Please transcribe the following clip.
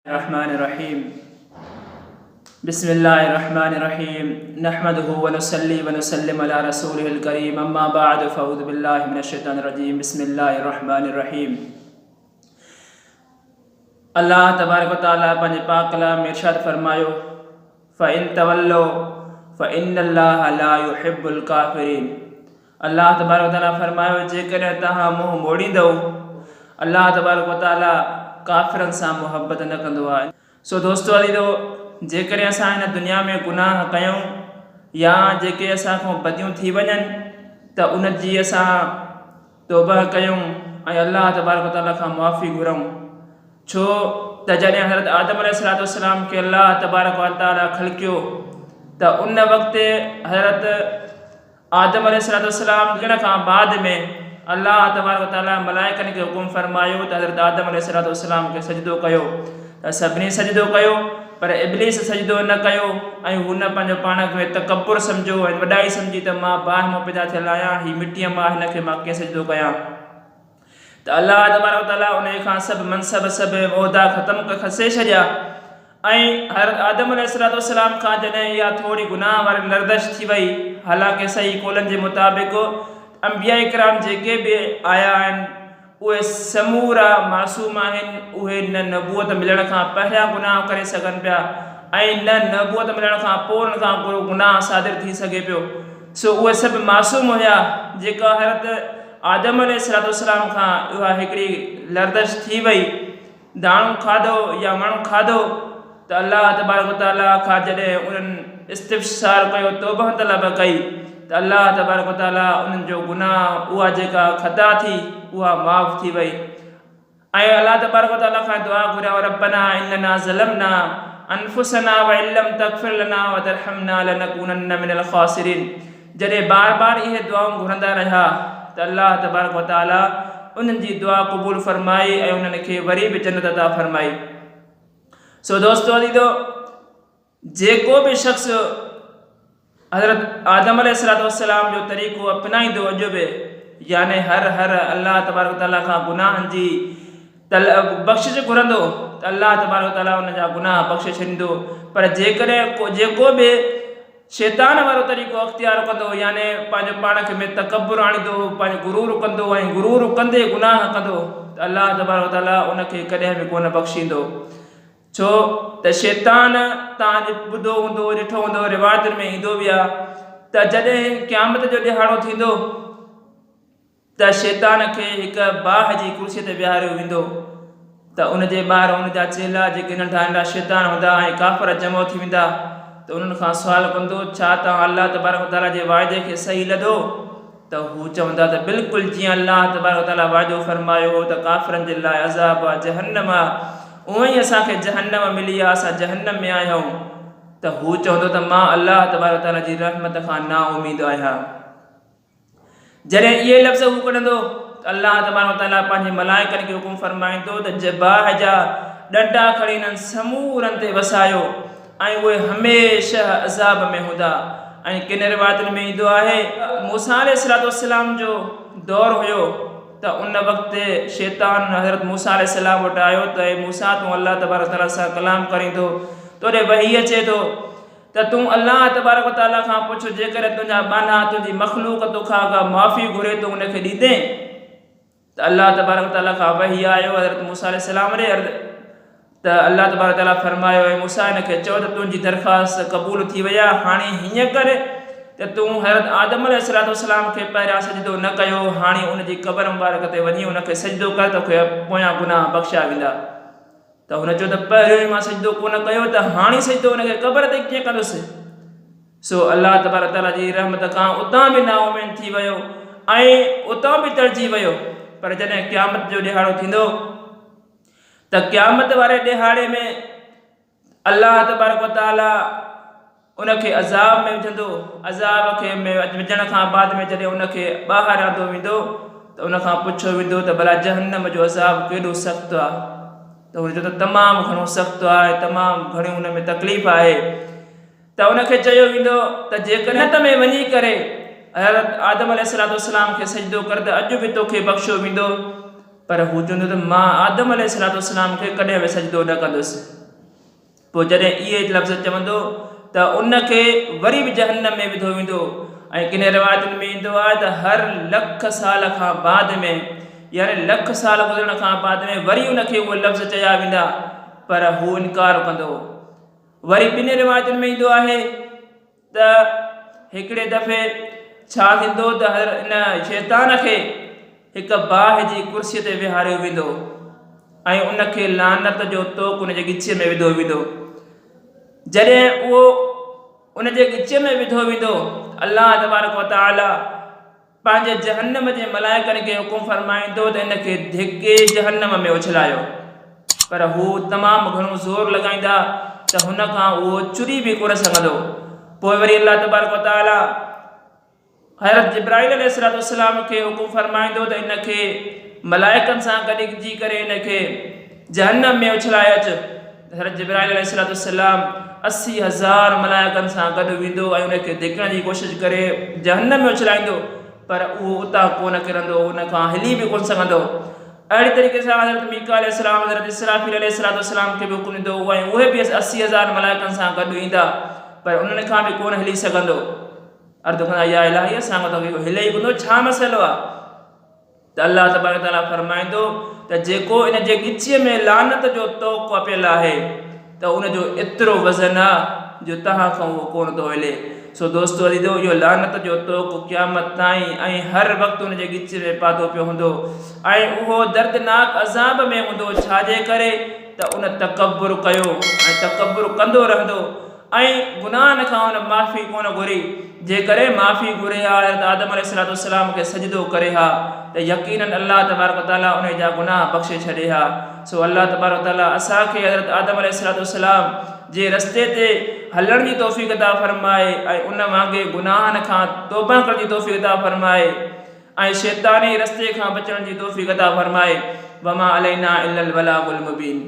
Bismillahirrahmanirrahim. Bismillahirrahmanirrahim. Nahmaduhu wa nusalli wa nusallim ala rasulihil kareem. Amma ba'du, fa'udhu billahi minash shaitanir rajeem. Bismillahirrahmanirrahim. Allah tabarak wa ta'ala पंहिंजे पाक कलाम में इरशाद फरमायो, फ़इन तवल्लो फ़इन्नल्लाह ला युहिब्बुल काफ़िरीन। अल्लाह तबारक व तआला फरमायो, जेकॾहिं तव्हां मुंहुं मोड़ींदव, अल्लाह तबारक व तआला काफ़िरनि सां मुहबत न कंदो आहे। सो दोस्तो अज़ीज़ो, जेकॾहिं असां हिन दुनिया में गुनाह कयूं या जेके असां खां बदियूं थी वञनि त उन जी असां तौबा कयूं ऐं अल्लाह तबारक व तआला खां मुआफ़ी घुरूं। छो त जॾहिं हज़रत आदम अलैहिस्सलाम खे अल्लाह तबारक व तआला ख़लक़ियो त उन वक़्तु हज़रत आदम अलैहिस्सलाम गिण खां बाद में अल्लाह तबारक व तआला मलाइकनि खे हुकुम फरमायो त हज़रत आदम अलैहिस्सलाम खे सजदो कयो। त सभिनी सजदो कयो, पर इब्लीस सजदो न कयो ऐं हुन पंहिंजो पाण खे तकब्बुर सम्झो ऐं वॾाई सम्झी त मां बाहि मां पैदा थियल आहियां, हीअ मिटीअ मां, हिन खे मां कीअं सजदो कयां। त अल्लाह तबारक व तआला उन खां सभु मनसब सभु उहिदा ख़तमु खसे छॾिया ऐं हज़रत आदम अलैहिस्सलाम खां जॾहिं इहा थोरी गुनाह वारी लर्दश थी वई, हालांकि सही कौलनि जे मुताबिक़ अंबिया इकराम जेके बि आया आहिनि उहे समूरा मासूम आहिनि, उहे न नबूअत मिलण खां पहिरियां गुनाह करे सघनि पिया ऐं न नबूअत मिलण खां पोइ उन खां को गुनाह सादिर थी सघे पियो। सो उहे सभु मासूम हुया। जेका हज़रत आदम अलैहिस्सलाम खां उहा हिकिड़ी लर्दश थी वई, दाणो खाधो या माण्हू खाधो, त अल्लाह तबारक व तआला खां जॾहिं उन्हनि इस्तिफ़सार कयो, तौबह तलब कई, त अल्लाह तबारक व तआला उन्हनि जो गुनाह, उहा जेका ख़ता थी, उहा माफ़ थी वई ऐं अल्लाह तबारक व तआला खां दुआ घुरिया, रब्बना इन्नना ज़लमना अनफुसना व इल्लम तग़फिर लना व तरहमना लनकूनन्न मिनल ख़ासिरीन। जॾहिं बार बार इहे दुआऊं घुरंदा रहिया त अल्लाह तबारक व तआला उन्हनि जी दुआ क़बूल फरमाई ऐं उन्हनि खे वरी बि जन्नत अता फरमाई। सो दोस्तो अज़ीज़ो, जेको बि शख़्स हज़रत आदम अलैहिस्सलाम जो तरीक़ो अपनाईंदो अॼु बि, याने हर अल्लाह तबारक व तआला खां गुनाहनि जी बख़्शिश घुरंदो त अल्लाह तबारक व तआला उन जा गुनाह बख़्शे छॾींदो। पर जेकॾहिं जेको बि शैतान वारो तरीक़ो अख़्तियार कंदो, याने पंहिंजो पाण खे में तकब्बुर आणींदो, पंहिंजो गुरूर कंदो ऐं गुरूर कंदे गुनाह कंदो, त अल्लाह तबारक व तआला उनखे कॾहिं बि कोन बख़्शींदो। छो त शैतान, तव्हां ॿुधो हूंदो, ॾिठो हूंदो, रिवायतुनि में ईंदो बि आहे त जॾहिं क़यामत जो ॾिहाड़ो थींदो त शैतान खे हिकु बाहि जी कुर्सीअ ते विहारियो वेंदो, त उनजे ॿाहिरि उनजा चेला जेके नंढा नंढा शैतान हूंदा ऐं काफ़िर जमो थी वेंदा, त उन्हनि खां सुवाल कंदो, छा तव्हां अल्लाह तबारक व तआला जे वाइदे खे सही लधो? त हू चवंदा त बिल्कुलु जीअं अल्लाह तबारक व तआला वाइदो फरमायो हो त काफ़िरनि जे लाइ अज़ाब आहे, जहन्नम आहे, उअं ई असांखे जहन्नम मिली आहे, असां जहन्नम में आया आहियूं। त हू चवंदो त मां अल्लाह तबारक व तआला जी रहमत खां ना उमीद आहियां। जॾहिं इहे लफ़्ज़ हू कढंदो त अल्लाह तबारक व तआला पंहिंजे मलाइकनि खे हुकुम फरमाईंदो त बाहि जा ॾंडा खणी इन्हनि समूरनि ते वसायो ऐं उहे हमेशह अज़ाब में हूंदा। ऐं किन रिवायतुनि में ईंदो आहे, मूसा अलैहिस्सलाम जो दौरु हुयो त उन वक़्तु शैतान हज़रत मूसा अलैहिस्सलाम वटि आयो त मूसा, तूं अल्लाह तबारक व तआला सां कलाम करींदो, तोॾे वही अचे थो त तूं अल्लाह तबारक व तआला खां पुछ, जेकॾहिं तुंहिंजा बाना, तुंहिंजी मख़लूक़ तोखां का माफ़ी घुरे तो उनखे ॾींदे? त अल्लाह तबारक व तआला खां वही आयो हज़रत मूसा अलैहिस्सलाम ॾे, त अल्लाह तबारक व तआला फरमायो, मूसा हिनखे चओ त तुंहिंजी दरख़्वास्त क़बूल थी वई आहे, हाणे हीअं कर त तूं हज़रत आदम अलैहिस्सलाम खे पहिरियां सजदो न कयो, हाणे उनजी क़बर मुबारक ते वञी उनखे सजदो कर, तोखे पोयां गुनाह बख़्शिया वेंदा। त हुन चयो त पहिरियों ई मां सजदो कोन कयो, त हाणे सजदो उनखे क़बर ते कीअं कंदुसि? सो अल्लाह तबारक व तआला जी रहमत खां उतां बि नाउमीद थी वियो ऐं उतां बि तड़जी वियो। पर जॾहिं क़यामत जो ॾिहाड़ो थींदो त क़यामत वारे ॾिहाड़े में अल्लाह तबारक व तआला उनखे अज़ाब में विझंदो। अज़ाब खे विझण खां बाद में जॾहिं उनखे ॿाहिरि आंदो वेंदो त उनखां पुछियो वेंदो त भला जहन्नम जो अज़ाब केॾो सख़्तु आहे? त हुन चयो त तमामु घणो सख़्तु आहे, तमामु घणी हुन में तकलीफ़ आहे। त उनखे चयो वेंदो त जेकॾहिं में वञी करे हज़रत आदम अलैहिस्सलाम खे सजदो कर त अॼु बि तोखे बख़्शियो वेंदो। पर हू चवंदो त मां आदम अलैहिस्सलाम खे कॾहिं बि सजदो न कंदुसि। पोइ जॾहिं इहे लफ़्ज़ चवंदो त उनखे वरी बि जहन्नम में विधो वेंदो। ऐं किन रिवायतुनि में ईंदो आहे त हर लख साल खां बाद में, यानी लख साल गुज़रण खां बाद में वरी उनखे उहे लफ़्ज़ चया वेंदा, पर हू इनकार कंदो। वरी ॿिनि रिवायतुनि में ईंदो आहे त हिकिड़े दफ़े छा थींदो त इन शैतान खे हिकु बाहि जी कुर्सीअ ते विहारियो वेंदो ऐं उनखे लानत जो तोक उनजे गिचे में विधो वेंदो। जॾहिं उहो उनजे गिचे में विधो वेंदो, अल्लाह तबारक व तआला पंहिंजे जहन्नम जे मलाइकनि खे हुकुम फरमाईंदो त इनखे धिके जहन्नम में उछलायो, पर हू तमामु घणो ज़ोर लॻाईंदा त हुन खां उहो चुरी बि कोन सघंदो। पोइ वरी अल्लाह तबारक व तआला हज़रत जिब्राईल अलैहिस्सलाम खे हुकुम फरमाईंदो त इनखे मलाइकनि सां गॾिजी करे इनखे जहन्नम में उछलाए अच। हज़रत जिब्राईल अलैहिस्सलाम 80,000 मलाइकनि सां गॾु वेंदो ऐं उनखे धिकण जी कोशिशि करे जहन्नम में उछलाईंदो, पर उहो उतां कोन किरंदो, उन खां हिली बि कोन सघंदो। अहिड़ी तरीक़े सां हज़रत मीका अलैहिस्सलाम हज़रत इसराफील अलैहिस्सलाम खे बि हुकुम ॾींदो ऐं उहे बि 80,000 मलाइकनि सां गॾु ईंदा, पर उन्हनि खां बि कोन हिली सघंदो। अर्ज़ु कंदा या इलाही असां खां त हिले ई कोन, छा मसइलो आहे? त अल्लाह तबारक तआला फरमाईंदो त जेको इन जे गिचीअ में लानत जो तोक पियल आहे त उनजो एतिरो वज़न आहे जो तव्हां खां उहो कोन थो हिले। सो दोस्तो अज़ीज़ो, इहो लानत जो तोक क़यामत ताईं ऐं हर वक़्तु उनजे गिचे में पातो पियो हूंदो ऐं उहो दर्दनाक अज़ाब में हूंदो। छाजे करे त उन तकब्बुर कयो ऐं तकब्बुर कंदो रहंदो ऐं गुनाहनि खां उन माफ़ी कोन घुरी। जेकरे माफ़ी घुरे हा, हज़रत आदम अलैहिस्सलाम खे सजदो करे हा, त यकीनन अल्लाह तबारक तआला उन जा गुनाह बख़्शे छॾे हा। सो अल्लाह तबारक तआला असांखे हज़रत आदम अलैहिस्सलाम जे रस्ते ते हलण जी तौफ़ीक़ अता फरमाए ऐं उन वांगुरु गुनाहनि खां तौबा करण जी तौफ़ीक़ अता फरमाए ऐं शैतानी रस्ते खां बचण जी तौफ़ीक़ अता फरमाए। वमा अलैना इल्लल बलागुल मुबीन।